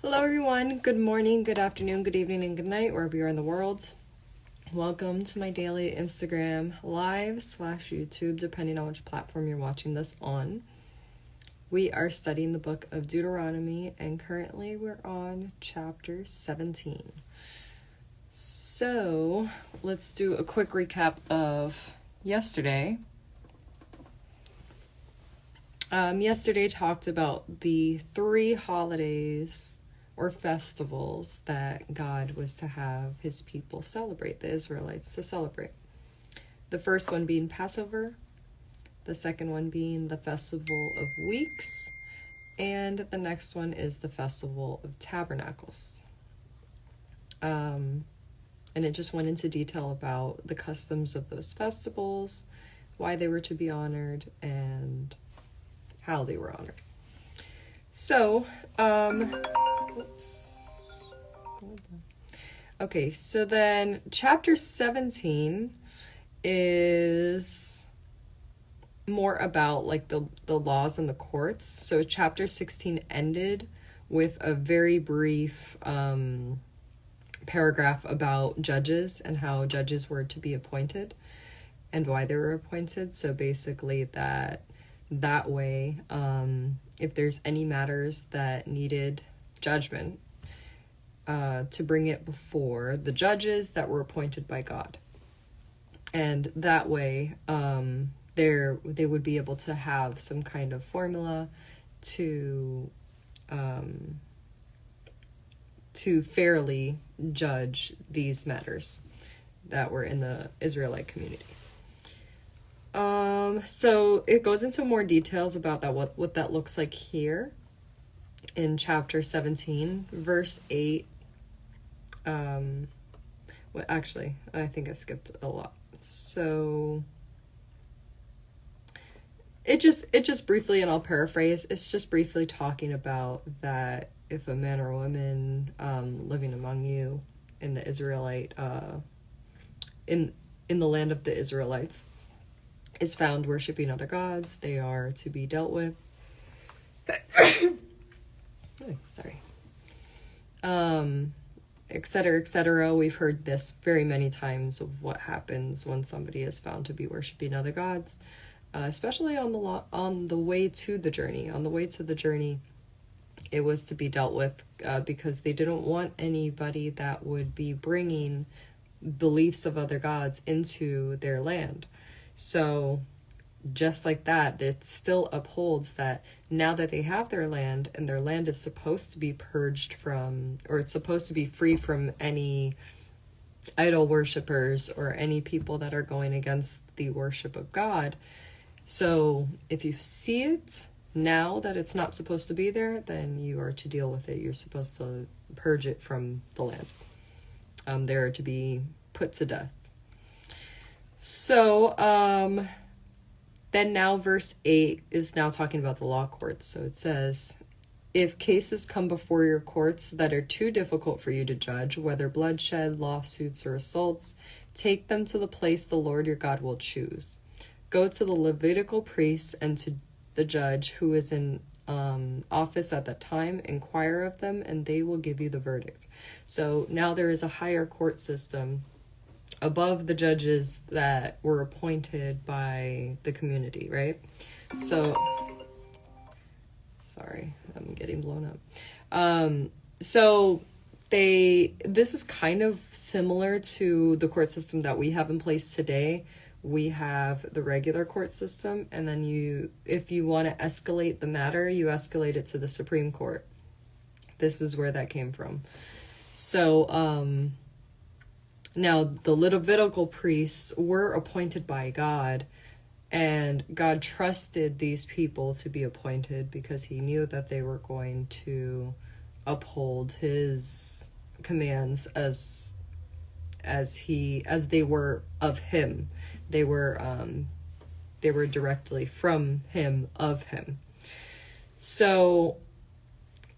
Hello, everyone. Good morning, good afternoon, good evening, and good night, wherever you are in the world. Welcome to my daily Instagram live/YouTube, depending on which platform you're watching this on. We are studying the book of Deuteronomy, and currently we're on chapter 17. So let's do a quick recap of yesterday. Yesterday talked about the 3 holidays or festivals that God was to have his people celebrate, the Israelites to celebrate. The first one being Passover, the second one being the Festival of Weeks, and the next one is the Festival of Tabernacles. And it just went into detail about the customs of those festivals, why they were to be honored, and how they were honored. So, okay, so then chapter 17 is more about like the laws and the courts. So chapter 16 ended with a very brief paragraph about judges and how judges were to be appointed and why they were appointed. So basically that way, if there's any matters that needed judgment, to bring it before the judges that were appointed by God. And that way, they would be able to have some kind of formula to fairly judge these matters that were in the Israelite community. So it goes into more details about that, what that looks like here in chapter 17, verse 8. Well, actually, I think I skipped a lot. So it just briefly, and I'll paraphrase, it's just briefly talking about that if a man or woman living among you in the Israelite in the land of the Israelites is found worshiping other gods, they are to be dealt with. Sorry. Etc., etc. We've heard this very many times of what happens when somebody is found to be worshiping other gods, especially on the way to the journey. On the way to the journey, it was to be dealt with because they didn't want anybody that would be bringing beliefs of other gods into their land. So just like that, it still upholds that now that they have their land, and their land is supposed to be purged from, or it's supposed to be free from any idol worshippers or any people that are going against the worship of God. So if you see it now that it's not supposed to be there, then you are to deal with it. You're supposed to purge it from the land. They are to be put to death. So, then now verse 8 is now talking about the law courts. So it says, if cases come before your courts that are too difficult for you to judge, whether bloodshed, lawsuits, or assaults, take them to the place the Lord your God will choose. Go to the Levitical priests and to the judge who is in office at that time, inquire of them, and they will give you the verdict. So now there is a higher court system above the judges that were appointed by the community, right? So, sorry, I'm getting blown up. So this is kind of similar to the court system that we have in place today. We have the regular court system, and then if you want to escalate the matter, you escalate it to the Supreme Court. This is where that came from. So, now, the Levitical priests were appointed by God, and God trusted these people to be appointed because he knew that they were going to uphold his commands as they were of him. They were directly from him, of him. So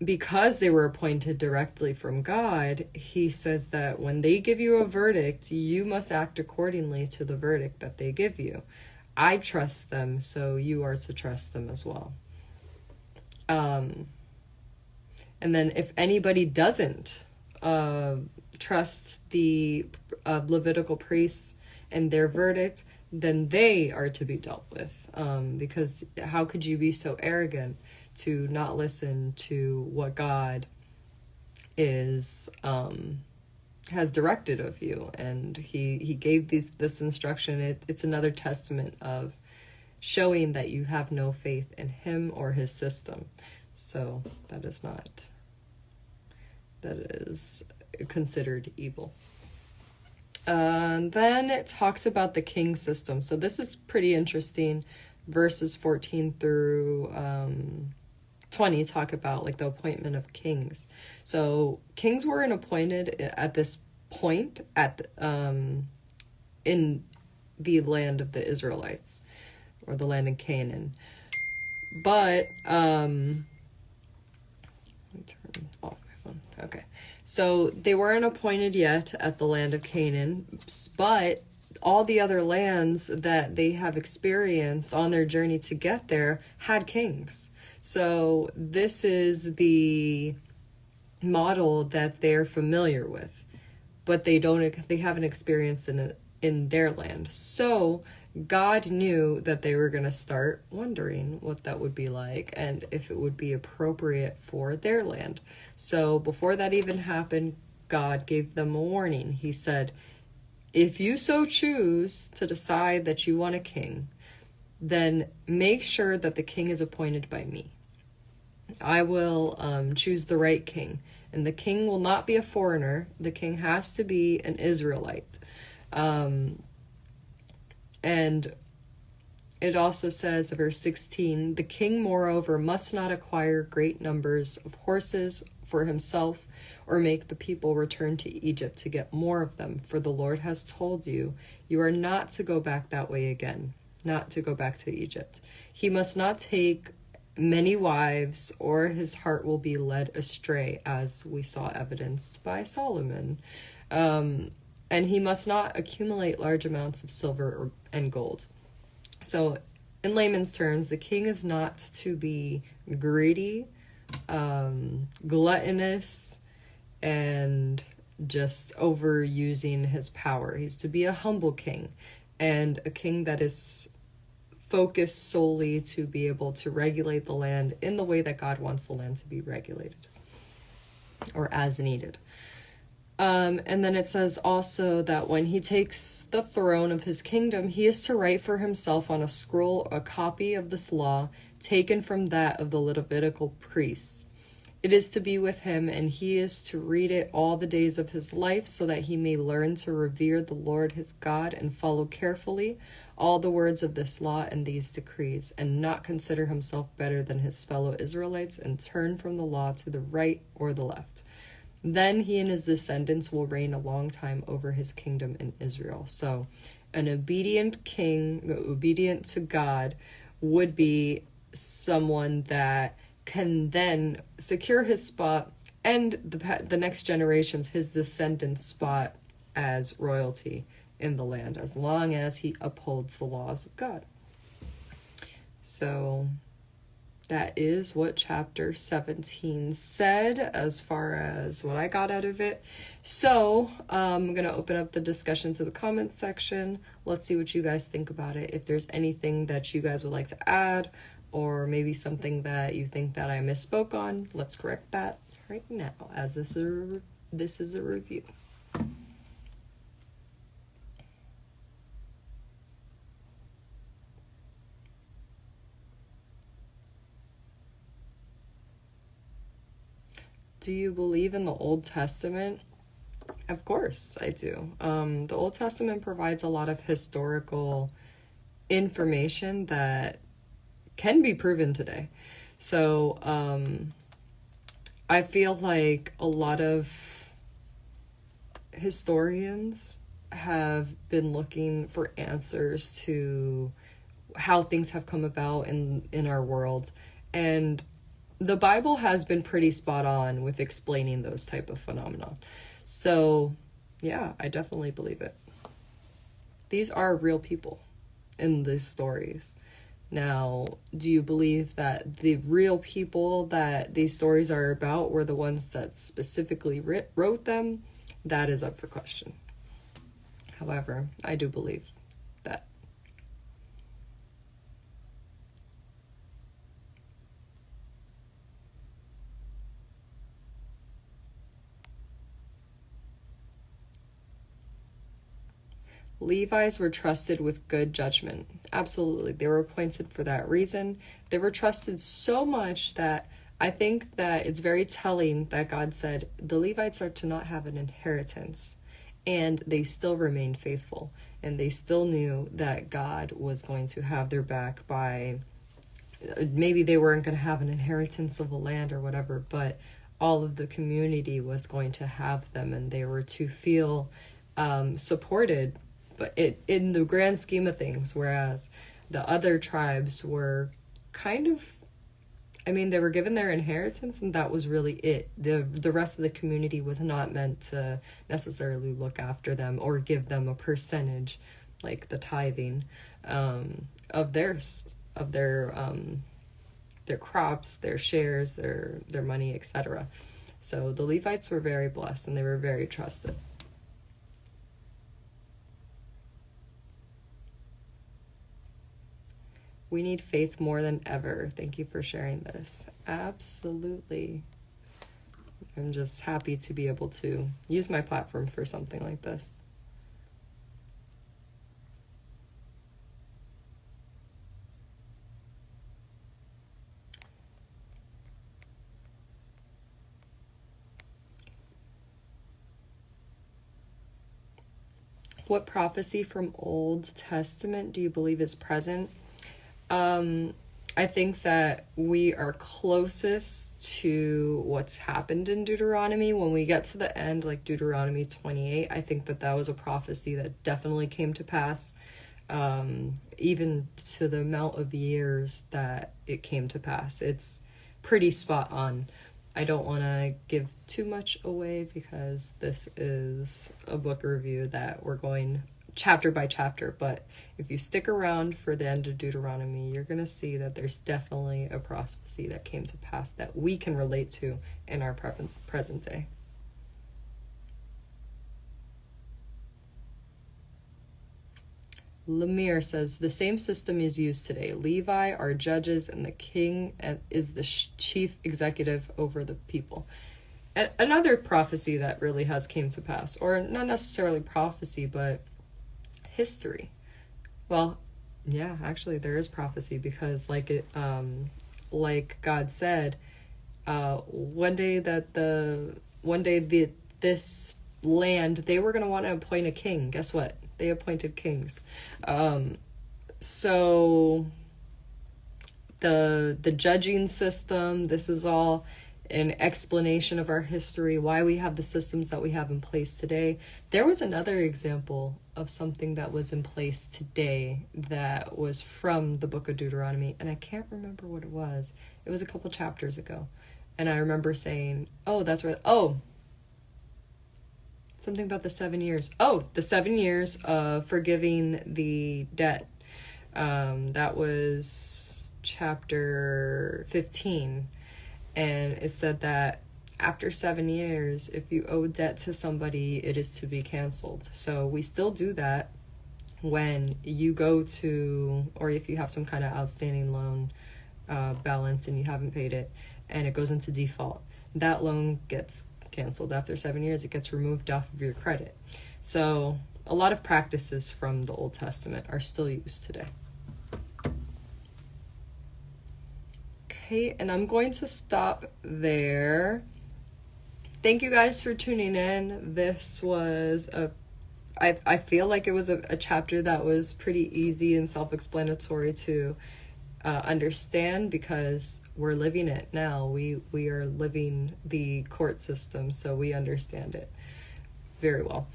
because they were appointed directly from God, he says that when they give you a verdict, you must act accordingly to the verdict that they give you. I trust them, so you are to trust them as well. And then if anybody doesn't trust the Levitical priests and their verdict, then they are to be dealt with. Because how could you be so arrogant to not listen to what God is has directed of you? And he gave this instruction. It's another testament of showing that you have no faith in him or his system. So that is considered evil. Then it talks about the king system. So this is pretty interesting. Verses 14 through 20 talk about like the appointment of kings. So kings weren't appointed at this point in the land of the Israelites, or the land in Canaan. But let me turn off my phone. Okay. So they weren't appointed yet at the land of Canaan, but all the other lands that they have experienced on their journey to get there had kings. So this is the model that they're familiar with, but they haven't experienced in their land. So God knew that they were going to start wondering what that would be like and if it would be appropriate for their land. So before that even happened, God gave them a warning. He said, if you so choose to decide that you want a king, then make sure that the king is appointed by me. I will choose the right king. And the king will not be a foreigner. The king has to be an Israelite. And it also says, verse 16, the king, moreover, must not acquire great numbers of horses for himself, or make the people return to Egypt to get more of them. For the Lord has told you, you are not to go back that way again, not to go back to Egypt. He must not take many wives, or his heart will be led astray, as we saw evidenced by Solomon. And he must not accumulate large amounts of silver and gold. So in layman's terms, the king is not to be greedy, gluttonous, and just overusing his power. He's to be a humble king, and a king that is focused solely to be able to regulate the land in the way that God wants the land to be regulated, or as needed. And then it says also that when he takes the throne of his kingdom, he is to write for himself on a scroll a copy of this law taken from that of the Levitical priests. It is to be with him, and he is to read it all the days of his life, so that he may learn to revere the Lord his God and follow carefully all the words of this law and these decrees, and not consider himself better than his fellow Israelites, and turn from the law to the right or the left. Then he and his descendants will reign a long time over his kingdom in Israel. So an obedient king, obedient to God, would be someone that can then secure his spot and the next generations, his descendants' spot as royalty in the land, as long as he upholds the laws of God. So that is what chapter 17 said, as far as what I got out of it. So I'm going to open up the discussion to the comments section. Let's see what you guys think about it. If there's anything that you guys would like to add, or maybe something that you think that I misspoke on, let's correct that right now, as this is a review. Do you believe in the Old Testament? Of course I do. The Old Testament provides a lot of historical information that can be proven today. So I feel like a lot of historians have been looking for answers to how things have come about in our world, and the Bible has been pretty spot on with explaining those type of phenomena. So yeah, I definitely believe it. These are real people in these stories. Now, do you believe that the real people that these stories are about were the ones that specifically wrote them? That is up for question. However, I do believe that. Levites were trusted with good judgment. Absolutely. They were appointed for that reason. They were trusted so much that I think that it's very telling that God said the Levites are to not have an inheritance. And they still remained faithful. And they still knew that God was going to have their back by, maybe they weren't going to have an inheritance of a land or whatever, but all of the community was going to have them, and they were to feel supported, but in the grand scheme of things, whereas the other tribes were kind of, I mean, they were given their inheritance, and that was really it. The rest of the community was not meant to necessarily look after them or give them a percentage, like the tithing, of their crops, their shares, their money, etc. So the Levites were very blessed, and they were very trusted. We need faith more than ever. Thank you for sharing this. Absolutely. I'm just happy to be able to use my platform for something like this. What prophecy from Old Testament do you believe is present? I think that we are closest to what's happened in Deuteronomy. When we get to the end, like Deuteronomy 28, I think that was a prophecy that definitely came to pass, even to the amount of years that it came to pass. It's pretty spot on. I don't want to give too much away because this is a book review that we're going chapter by chapter, but if you stick around for the end of Deuteronomy, you're going to see that there's definitely a prophecy that came to pass that we can relate to in our present day. Lemire says, the same system is used today. Levi are judges, and the king is the chief executive over the people. Another prophecy that really has came to pass, or not necessarily prophecy, but history. Well, yeah, actually there is prophecy, because like God said, one day this land, they were going to want to appoint a king. Guess what? They appointed kings. So the judging system, this is all an explanation of our history, why we have the systems that we have in place today. There was another example of something that was in place today that was from the book of Deuteronomy, and I can't remember what it was. It was a couple chapters ago. And I remember saying, oh, that's right. Oh, something about the 7 years. Oh, the 7 years of forgiving the debt. That was chapter 15. And it said that after 7 years, if you owe debt to somebody, it is to be canceled. So we still do that when you go to, or if you have some kind of outstanding loan balance and you haven't paid it and it goes into default, that loan gets canceled. After 7 years, it gets removed off of your credit. So a lot of practices from the Old Testament are still used today. Okay, and I'm going to stop there. Thank you guys for tuning in. This was I feel like it was a chapter that was pretty easy and self-explanatory to understand, because we're living it now. We are living the court system, so we understand it very well.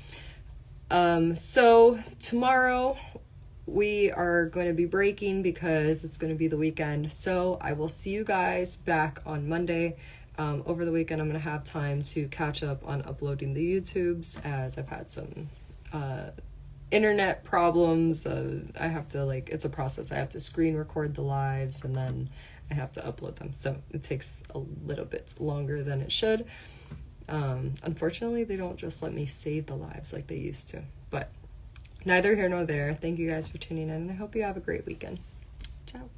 So tomorrow we are going to be breaking because it's going to be the weekend. So I will see you guys back on Monday. Over the weekend, I'm going to have time to catch up on uploading the YouTubes, as I've had some internet problems. I have to, like, it's a process. I have to screen record the lives, and then I have to upload them. So it takes a little bit longer than it should. Unfortunately, they don't just let me save the lives like they used to. But neither here nor there. Thank you guys for tuning in, and I hope you have a great weekend. Ciao.